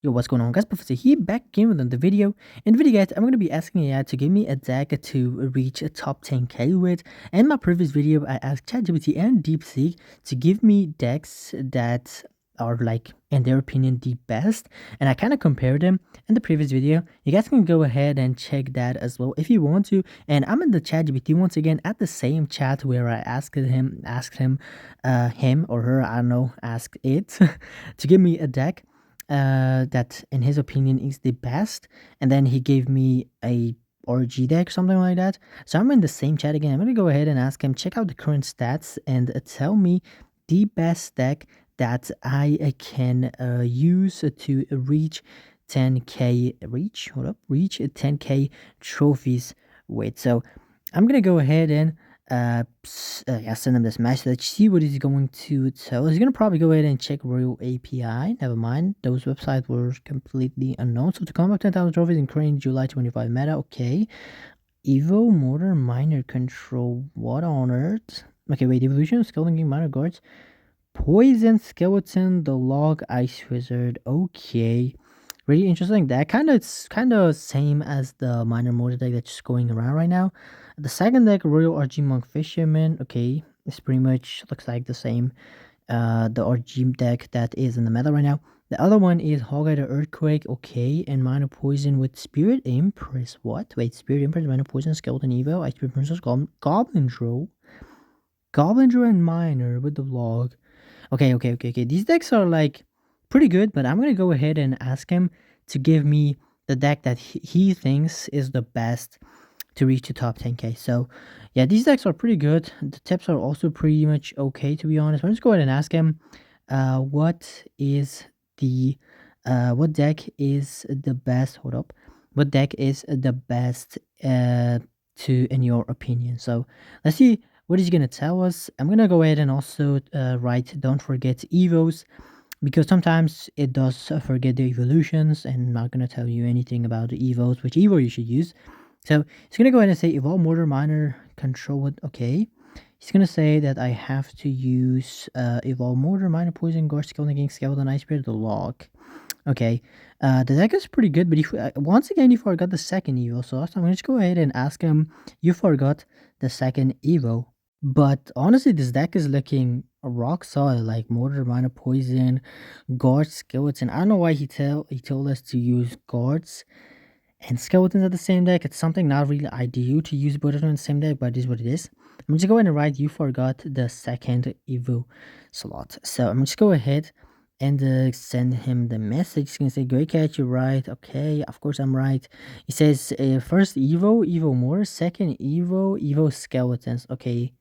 Yo, what's going on, guys? Professor here, back again with another video. In the video, guys, I'm going to be asking AI to give me a deck to reach a top 10k with. In my previous video, I asked ChatGPT and DeepSeek to give me decks that are, like, in their opinion, the best, and I kind of compared them in the previous video. You guys can go ahead and check that as well if you want to. And I'm in the ChatGPT once again at the same chat where I asked him or her, I don't know, asked it to give me a deck that in his opinion is the best, and then he gave me a RG deck, something like that. So I'm in the same chat again. I'm gonna go ahead and ask him, check out the current stats and tell me the best deck that I can use to reach 10k reach 10k trophies with. So I'm gonna go ahead and send him this message, see what he's going to tell. He's gonna probably go ahead and check Royale API. Never mind, those websites were completely unknown. So to combat 10,000 trophies in current July 25 meta, okay. Evo Mortar Miner Control, what on earth? Okay, wait, evolution, skeleton king, minor guards, poison skeleton, the log ice wizard, okay. Really interesting. That it's kind of same as the minor mortar deck that's just going around right now. The second deck, Royal RG Monk Fisherman, okay, it's pretty much looks like the same. The RG deck that is in the meta right now. The other one is Hogeye the Earthquake, okay, and Minor Poison with Spirit Empress. What? Wait, Spirit Empress, Minor Poison, Skeleton Evo, Ice Spirit Princess, Goblin Drow, and Minor with the log. Okay. These decks are like pretty good, but I'm gonna go ahead and ask him to give me the deck that he thinks is the best to reach the top 10k. So yeah, these decks are pretty good. The tips are also pretty much okay, to be honest. Let's go ahead and ask him what deck is the best. Hold up. What deck is the best in your opinion? So let's see what is he gonna tell us. I'm gonna go ahead and also write, don't forget evos, because sometimes it does forget the evolutions, and I'm not gonna tell you anything about the evos, which evo you should use. So he's gonna go ahead and say evolve mortar miner control with, okay. He's gonna say that I have to use evolve mortar miner poison guard skeleton king skeleton ice spirit the log. Okay, the deck is pretty good, but if once again you forgot the second evo, so I'm gonna just go ahead and ask him, you forgot the second evo. But honestly, this deck is looking rock solid, like mortar miner poison guard skeleton. I don't know why he told us to use guards and skeletons at the same deck. It's something not really ideal to use both of them in the same deck, but it is what it is. I'm just going to write, you forgot the second evo slot. So I'm just go ahead and send him the message. He's gonna say, great catch, you're right. Okay, of course I'm right. He says first evo more, second evo skeletons. Okay,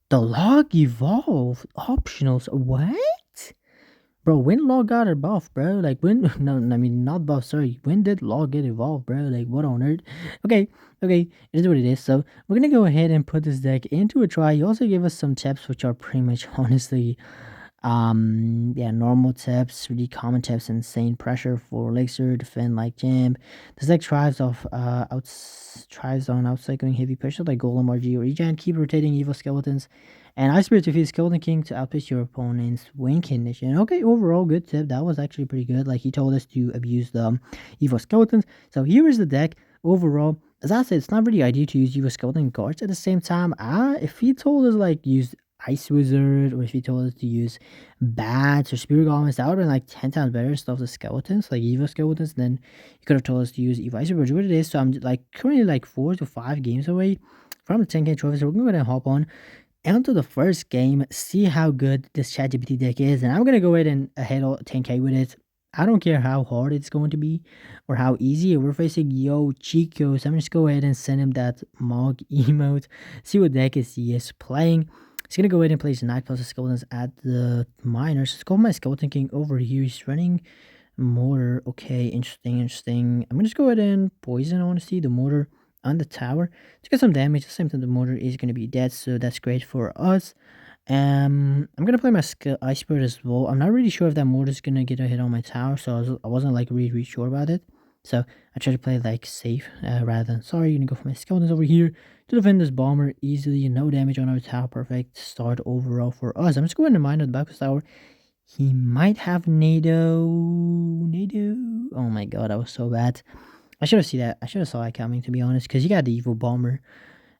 the log evolved optionals. What? Bro, when log got evolved, bro? Like when? No, I mean not buff. Sorry, when did log get evolved, bro? Like what on earth? Okay, it is what it is. So we're gonna go ahead and put this deck into a try. He also gave us some tips, which are pretty much honestly, normal tips, really common tips. Insane pressure for elixir, defend like jam. This deck thrives on outside going heavy pressure like golem RG or regen. Keep rotating evil skeletons. And Ice Spirit to feed Skeleton King to outpace your opponent's win condition. Okay, overall, good tip. That was actually pretty good. Like, he told us to abuse the Evo Skeletons. So here is the deck. Overall, as I said, it's not really ideal to use Evo Skeleton guards at the same time. If he told us, like, use Ice Wizard, or if he told us to use Bats or Spirit Goblins, that would have been like 10 times better instead of the Skeletons, like Evo Skeletons. Then he could have told us to use Evo Ice Wizard, what it is. So I'm like currently like 4 to 5 games away from the 10k trophy. So we're going to hop on onto the first game, see how good this ChatGPT deck is, and I'm gonna go ahead and hit 10k with it. I don't care how hard it's going to be or how easy. We're facing Yo Chico, so I'm just go ahead and send him that Mog emote, see what deck he is playing. He's gonna go ahead and place Night plus the skeletons at the miners. Let's go my Skeleton King over here. He's running mortar. Okay, interesting. I'm gonna just go ahead and poison, I want to see the mortar on the tower to get some damage. The same time the mortar is going to be dead, so that's great for us. I'm gonna play my Ice Spirit as well. I'm not really sure if that mortar is gonna get a hit on my tower, so I wasn't like really sure about it. So I try to play like safe rather than sorry. You're gonna go for my skeletons over here to defend this bomber easily. No damage on our tower. Perfect start overall for us. I'm just going to mine at the back of the tower. He might have NATO. Oh my god, that was so bad. I should have seen that. I should have saw it coming, to be honest, because he got the evil bomber.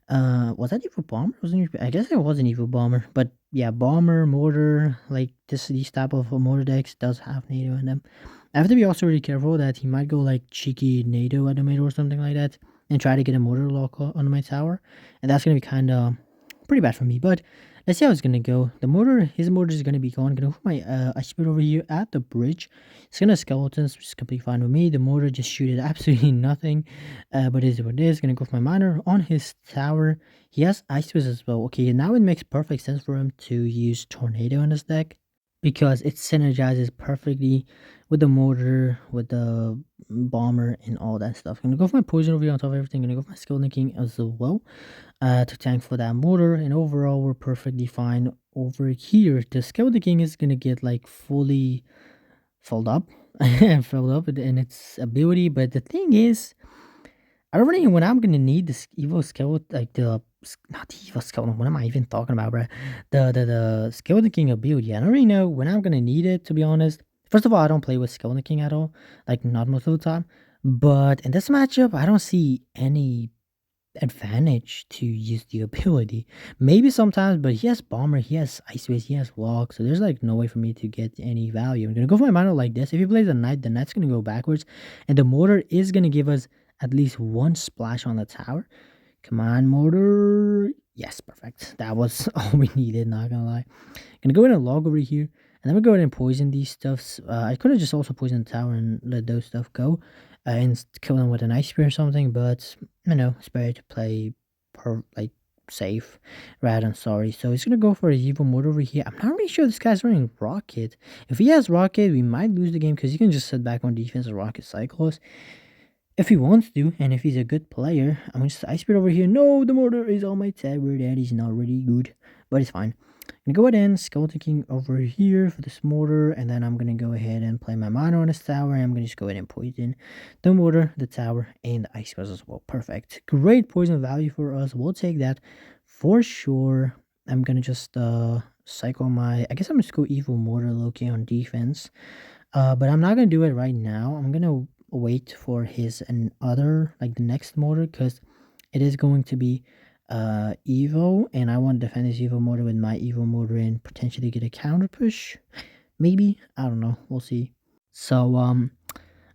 Was that evil bomber? Wasn't it? I guess it was an evil bomber, but yeah, bomber, mortar, like these type of mortar decks does have NATO in them. I have to be also really careful that he might go like cheeky NATO automator or something like that and try to get a mortar lock on my tower, and that's gonna be kind of pretty bad for me. But let's see how it's gonna go. His mortar is gonna be gone. Gonna put my ice speed over here at the bridge. It's gonna skeletons, which is completely fine with me. The mortar just shooted absolutely nothing, but it is what it is. Gonna go for my miner on his tower. He has ice fist as well. Okay, now it makes perfect sense for him to use tornado in this deck because it synergizes perfectly with the mortar, with the bomber, and all that stuff. Gonna go for my poison over here on top of everything. Gonna go for my skeleton king as well to tank for that mortar, and overall we're perfectly fine over here. The skeleton king is gonna get like fully filled up filled up in its ability, but the thing is, I don't really know when I'm gonna need this evil skeleton, like not the evil skeleton. What am I even talking about, bro? The skeleton king ability. I don't really know when I'm gonna need it, to be honest. First of all, I don't play with skeleton king at all, like not most of the time. But in this matchup, I don't see any advantage to use the ability. Maybe sometimes, but he has bomber, he has ice wave, he has walk, so there's like no way for me to get any value. I'm gonna go for my mana like this. If he plays a knight, the knight's gonna go backwards, and the mortar is gonna give us at least one splash on the tower. Come on, mortar. Yes, perfect. That was all we needed, not gonna lie. Gonna go in and log over here, and then we go ahead and poison these stuffs. I could have just also poisoned the tower and let those stuff go, and kill them with an ice spear or something, but it's better to play like safe rather than sorry. So he's gonna go for his evil mode over here. I'm not really sure this guy's running rocket. If he has rocket, we might lose the game because he can just sit back on defense and rocket cycles if he wants to, and if he's a good player. I'm gonna just ice speed over here. No, the mortar is on my tower. That is not really good, but it's fine. I'm gonna go ahead and skeleton king over here for this mortar, and then I'm gonna go ahead and play my mana on this tower, and I'm gonna just go ahead and poison the mortar, the tower, and the ice spells as well. Perfect. Great poison value for us. We'll take that for sure. I'm gonna just cycle my, I guess I'm just go evil mortar Loki on defense. But I'm not gonna do it right now. I'm gonna wait for his and other, like the next mortar, because it is going to be Evo, and I want to defend this Evo mortar with my Evo mortar and potentially get a counter push. Maybe, I don't know. We'll see. So I'm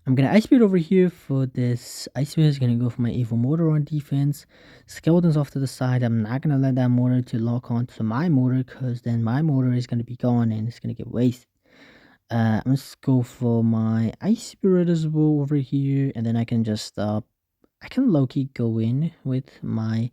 gonna ice speed over here for this ice speed. Is gonna go for my Evo mortar on defense. Skeletons off to the side. I'm not gonna let that mortar to lock onto my mortar, because then my mortar is gonna be gone and it's gonna get wasted. Let's go for my ice spirit as well over here, and then I can just I can low-key go in with my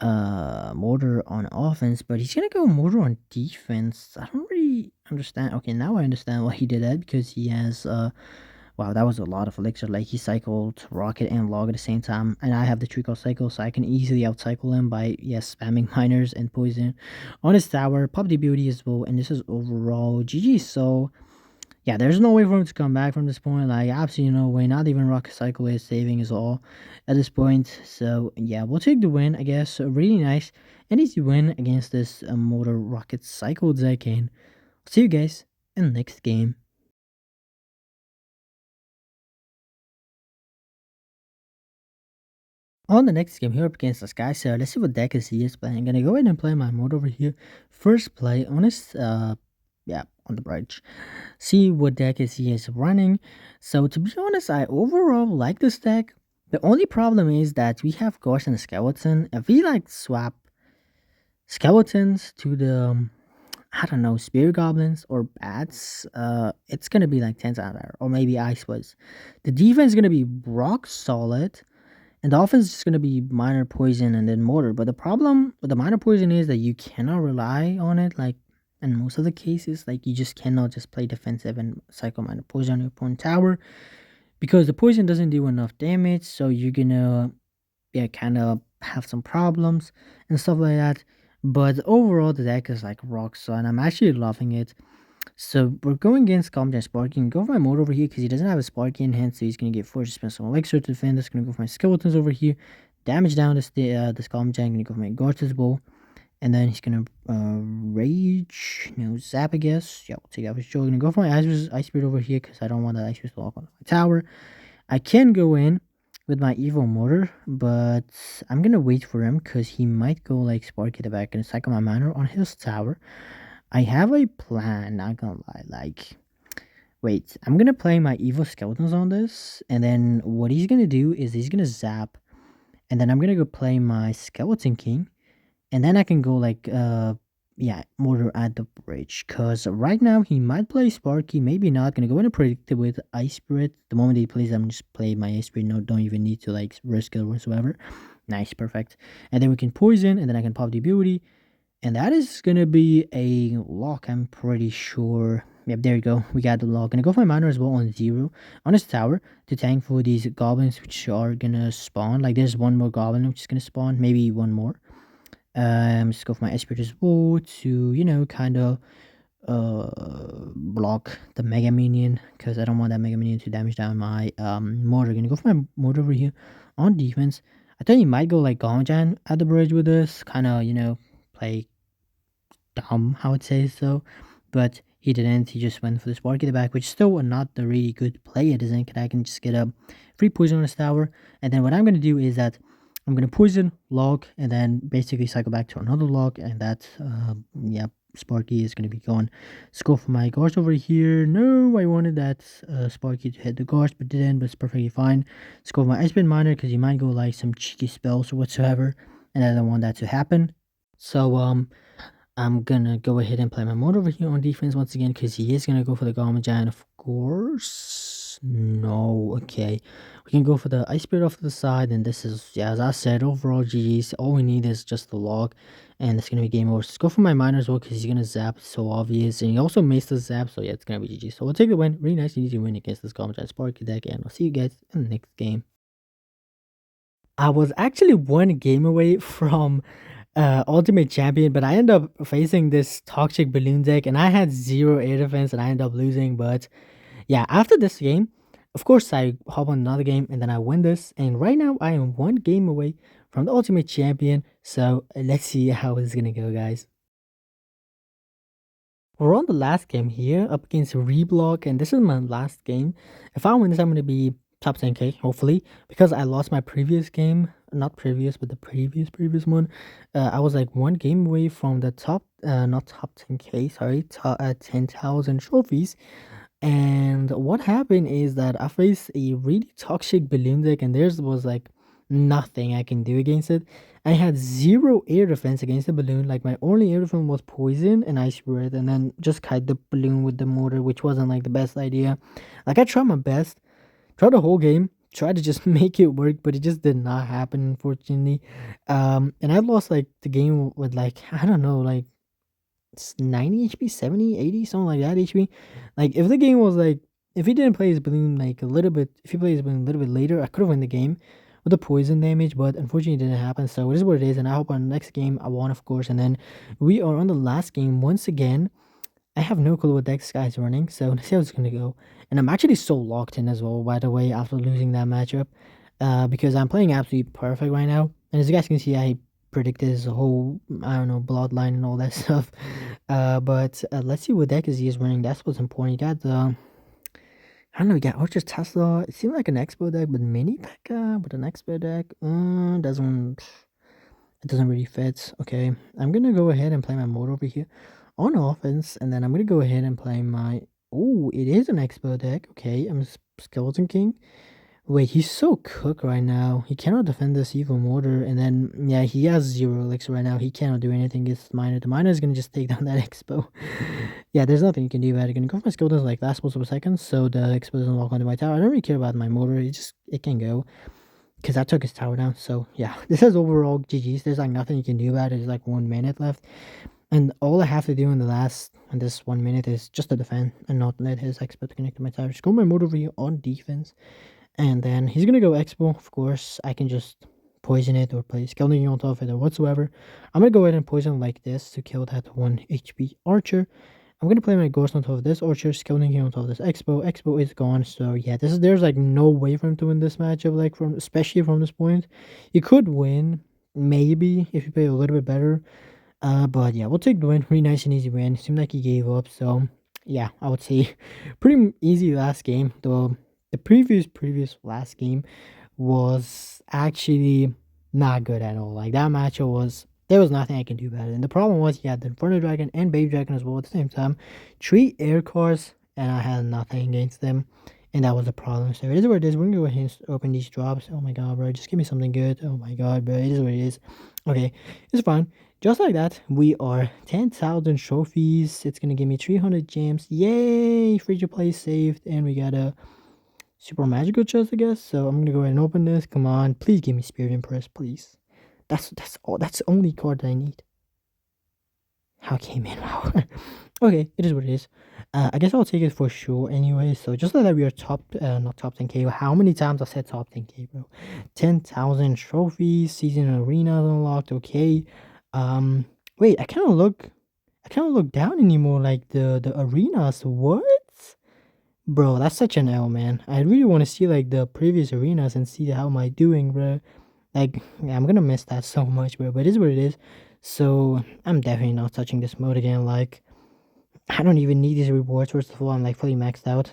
mortar on offense, but he's gonna go mortar on defense. I don't really understand. Okay, now I understand why he did that, because he has wow, that was a lot of elixir. Like he cycled rocket and log at the same time, and I have the trickle cycle, so I can easily outcycle him by spamming miners and poison on his tower, pop the beauty as well, and this is overall GG. So yeah, there's no way for him to come back from this point. Like, absolutely no way. Not even Rocket Cycle is saving us all at this point. So, yeah, we'll take the win, I guess. So, really nice and easy win against this Motor Rocket Cycle deck. And I'll see you guys in the next game. On the next game here up against this guy, so let's see what deck is he is playing. I'm gonna go ahead and play my mode over here. First play on his on the bridge. See what deck is he is running. So to be honest, I overall like this deck. The only problem is that we have Ghost and Skeleton. If we like swap skeletons to the I don't know, Spear Goblins or Bats, it's gonna be like 10 times better. Or maybe Ice was. The defense is gonna be rock solid. And the offense is just going to be minor poison and then mortar. But the problem with the minor poison is that you cannot rely on it. Like in most of the cases, like you just cannot just play defensive and cycle minor poison on your opponent tower, because the poison doesn't do enough damage. So you're going to kind of have some problems and stuff like that. But overall, the deck is like rock solid, and I'm actually loving it. So we're going against Calm Sparky. Go for my mode over here because he doesn't have a Sparky in hand, so he's gonna get forced to spend some elixir to defend. That's gonna go for my skeletons over here. Damage down this Calm Gonna go for my Guards as well. And then he's gonna rage, zap, I guess. Yeah, we'll take that for sure. Gonna go for my ice spirit over here because I don't want that ice spirit to lock on my tower. I can go in with my evil mortar, but I'm gonna wait for him because he might go like Sparky the back and cycle my miner on his tower. I have a plan, not gonna lie. Like, wait, I'm gonna play my evil skeletons on this, and then what he's gonna do is he's gonna zap, and then I'm gonna go play my skeleton king, and then I can go like yeah, mortar at the bridge. Cause right now he might play Sparky, maybe not. Gonna go in and predict it with Ice Spirit. The moment he plays, I'm just play my Ice Spirit. No, don't even need to like risk it whatsoever. Nice, perfect. And then we can poison, and then I can pop the beauty. And that is gonna be a lock, I'm pretty sure. Yep, there you go. We got the lock. Gonna go for my miner as well on 0 on his tower to tank for these goblins which are gonna spawn. Like there's one more goblin which is gonna spawn, maybe one more. Just go for my Spirit as well to, kind of block the Mega Minion because I don't want that Mega Minion to damage down my mortar. Gonna go for my mortar over here on defense. I thought you might go like Gonjan at the bridge with this, kind of, play dumb, I would say so. But he didn't. He just went for the Sparky at the back, which is still not the really good play. It isn't. I can just get a free poison on his tower. And then what I'm going to do is that I'm going to poison, log, and then basically cycle back to another log. And that, yeah, Sparky is going to be gone. Let's go for my Ghost over here. No, I wanted that Sparky to hit the Ghost, but didn't, but it's perfectly fine. Let's go for my Ice Spin Miner because he might go like some cheeky spells or whatsoever. And I don't want that to happen. So, I'm gonna go ahead and play my mode over here on defense once again because he is gonna go for the Garmin Giant, of course. No, okay. We can go for the Ice Spirit off to the side, and this is, yeah, as I said, overall GG's. All we need is just the log, and it's gonna be game over. Let's go for my miner as well because he's gonna zap, it's so obvious. And he also makes the zap, so yeah, it's gonna be GG. So we'll take the win. Really nice and easy win against this Garmin Giant Sparky deck, and I'll see you guys in the next game. I was actually one game away from Ultimate Champion, but I ended up facing this toxic balloon deck, and I had 0 air defense, and I ended up losing. But yeah, after this game, of course, I hop on another game, and then I win this. And right now, I am one game away from the Ultimate Champion. So let's see how it's gonna go, guys. We're on the last game here, up against Reblock, and this is my last game. If I win this, I'm gonna be top 10k, hopefully, because I lost my previous game, not previous, but the previous one. I was like one game away from the top, not top 10k, sorry, 10,000 trophies. And what happened is that I faced a really toxic balloon deck, and theirs was like nothing I can do against it. I had 0 air defense against the balloon. Like my only air defense was poison and ice breath, and then just kite the balloon with the mortar, which wasn't like the best idea. Like I tried my best, tried the whole game, tried to just make it work, but it just did not happen, unfortunately. And I lost like the game with like, I don't know, like 90 HP, 70, 80, something like that HP. Like if the game was like, if he didn't play his balloon like a little bit, if he played his balloon a little bit later, I could have won the game with the poison damage, but unfortunately it didn't happen. So it is what it is, and I hope on the next game I won, of course. And then we are on the last game once again. I have no clue what deck this guy's running, so let's see how it's gonna go. And I'm actually so locked in as well, by the way, after losing that matchup. Because I'm playing absolutely perfect right now. And as you guys can see, I predicted his whole, I don't know, bloodline and all that stuff. But let's see what deck is he is running. That's what's important. You got the, I don't know, you got Archer Tesla. It seemed like an Expo deck, but Mini P.E.K.K.A. with an Expo deck. It doesn't really fit. Okay, I'm gonna go ahead and play my mode over here on offense, and then I'm gonna go ahead and play my. Oh, it is an Expo deck. Okay, I'm Skeleton King. Wait, he's so cooked right now. He cannot defend this evil mortar, and then yeah, he has 0 elixir right now. He cannot do anything against miner. The miner is gonna just take down that expo. Yeah, there's nothing you can do about it. Gonna go for my skeletons like last multiple seconds, so the expo doesn't walk onto my tower. I don't really care about my mortar. It can go because I took his tower down. So yeah, this is overall GG's. There's like nothing you can do about it. There's like 1 minute left, and all I have to do in this 1 minute is just to defend and not let his expo connect to my tower. Just go my mortar over here on defense. And then he's gonna go Expo, of course. I can just poison it or play Skeleton on top of it or whatsoever. I'm gonna go ahead and poison like this to kill that 1 HP archer. I'm gonna play my Ghost on top of this archer, Skeleton on top of this Expo. Expo is gone, so yeah, there's like no way for him to win this matchup, like especially from this point. You could win, maybe, if you play a little bit better. But yeah, we'll take the win. Pretty nice and easy win. Seemed like he gave up. So yeah, I would say pretty easy last game. The previous last game was actually not good at all. Like that matchup was there was nothing I can do about it. And the problem was he had the Inferno Dragon and Baby Dragon as well at the same time. 3 air cores and I had nothing against them. And that was the problem. So it is what it is. We're gonna go ahead and open these drops. Oh my god, bro. Just give me something good. Oh my god, bro. It is what it is. Okay, it's fine. Just like that, we are 10,000 trophies. It's gonna give me 300 gems. Yay! Free to play saved. And we got a super magical chest, I guess. So I'm gonna go ahead and open this. Come on. Please give me Spirit Impress, please. That's all. That's the only card that I need. How came in? Wow. Okay, it is what it is. I guess I'll take it for sure anyway. So just like that we are top, not top 10k. How many times I said top 10k, bro? 10,000 trophies, season arenas unlocked. Okay. Wait, I can't look down anymore. Like the arenas. What? Bro, that's such an L, man. I really want to see like the previous arenas and see how am I doing, bro. Like, yeah, I'm gonna miss that so much, bro. But it is what it is. So I'm definitely not touching this mode again. Like, I don't even need these rewards. First of all, I'm like fully maxed out.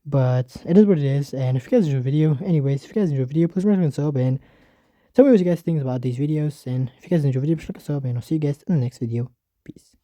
But it is what it is. And if you guys enjoyed the video, anyways, if you guys enjoyed the video, please remember to sub and tell me what you guys think about these videos. And if you guys enjoyed the video, please like a sub and I'll see you guys in the next video. Peace.